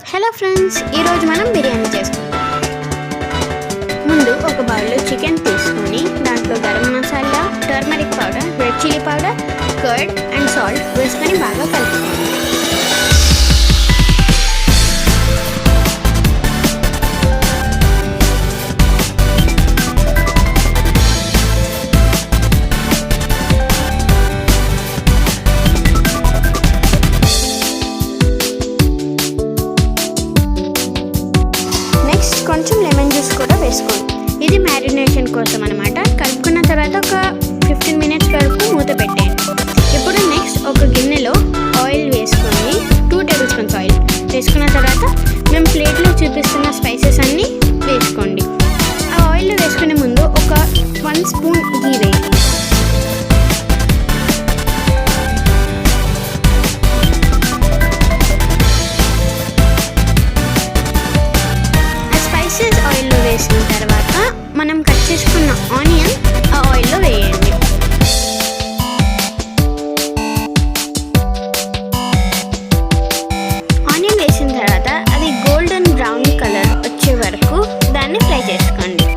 Hello friends, ఈరోజు మనం బిర్యానీ చేసుకుందాం. ముందు ఒక బౌల్లో చికెన్ తీసుకొని దాంట్లో garam masala, turmeric powder, red chilli powder, curd and salt వేసుకొని బాగా కలుపుకోండి. కొంచెం లెమన్ జ్యూస్ కూడా వేసుకోండి. ఇది మ్యారినేషన్ కోసం అనమాట. కలుపుకున్న తర్వాత ఒక 15 మినిట్స్ వరకు మూత పెట్టేయండి. ఇప్పుడు నెక్స్ట్ ఒక గిన్నెలో ఆయిల్ వేసుకొని 2 టేబుల్ స్పూన్స్ ఆయిల్ వేసుకున్న తర్వాత మేము ప్లేట్లో చూపిస్తున్న స్పైసెస్ అన్నీ వేసుకోండి. ఆ ఆయిల్లో వేసుకునే ముందు ఒక 1 స్పూన్ గీ వేయండి. ఆయిల్లో వేసిన తర్వాత మనం కట్ చేసుకున్న ఆనియన్ ఆ ఆయిల్లో వేయండి. ఆనియన్ వేసిన తర్వాత అది గోల్డెన్ బ్రౌన్ కలర్ వచ్చే వరకు దాన్ని ఫ్రై చేసుకోండి.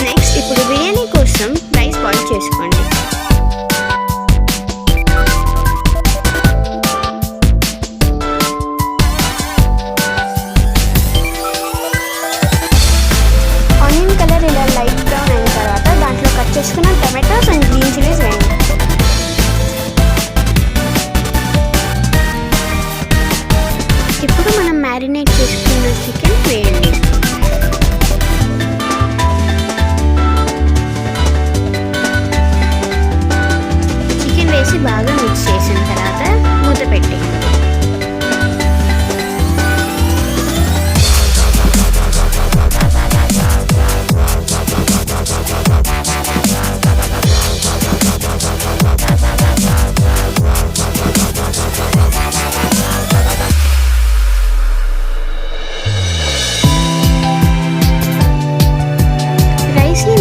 నెక్స్ట్ ఇప్పుడు బిర్యానీ కోసం రైస్ బాయిల్ చేసుకోండి. ఇలా లైట్ బ్రౌన్ అయిన తర్వాత దాంట్లో కట్ చేసుకున్న టమాటోస్ అండ్ గ్రీన్ చిల్లీస్ వేయండి. ఇప్పుడు మనం మ్యారినేట్ చేసుకున్న చికెన్ వేయండి. చికెన్ వేసి బాగా మిక్స్ చేసిన తర్వాత మూత పెట్టేయండి.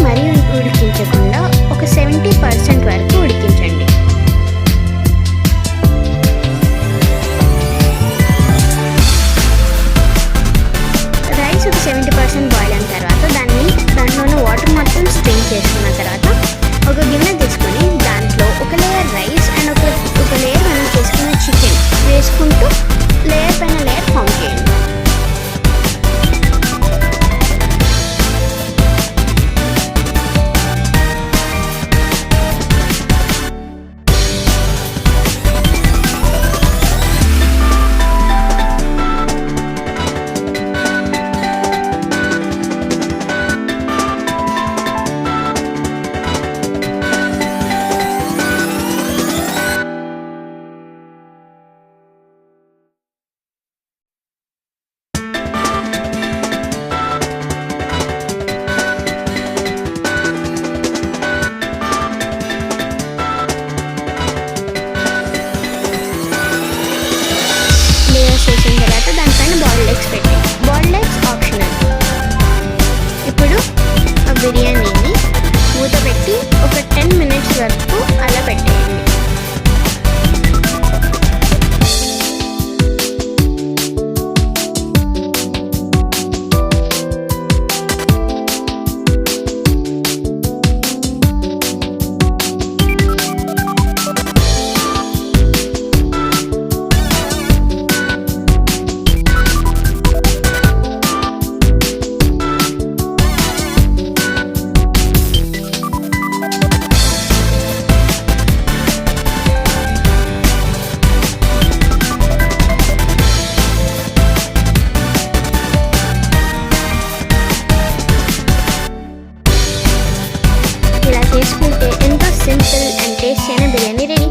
మరీ ఉడికించకుండా ఒక 70% వరకు ఉడికించండి. రైస్ ఒక 70% బాయిల్ అయిన తర్వాత దాంట్లోనే వాటర్ మొత్తం స్ట్రెయిన్ చేసుకున్న తర్వాత ఒక గిన్నె తీసుకొని దాంట్లో ఒక లేయర్ రైస్ అండ్ ఒక లేయర్ మనం చేసుకున్న చికెన్ వేసుకుంటూ లేయర్ పైన లేయర్ ఫామ్ చేయండి. చేసిన తర్వాత దానిపైన బాయిల్డ్ ఎగ్స్ పెట్టండి. Boiled eggs optional. ఇప్పుడు ఆ బిర్యానీని మూత పెట్టి ఒక 10 మినిట్స్ వరకు అలా పెట్టేయండి. చేసుకుంటే ఎంతో సింపుల్ అండ్ టేస్టీ అయిన బిర్యానీ రెడీ.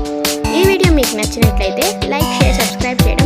ఈ వీడియో మీకు నచ్చినట్లయితే లైక్, షేర్, సబ్స్క్రైబ్ చేయడం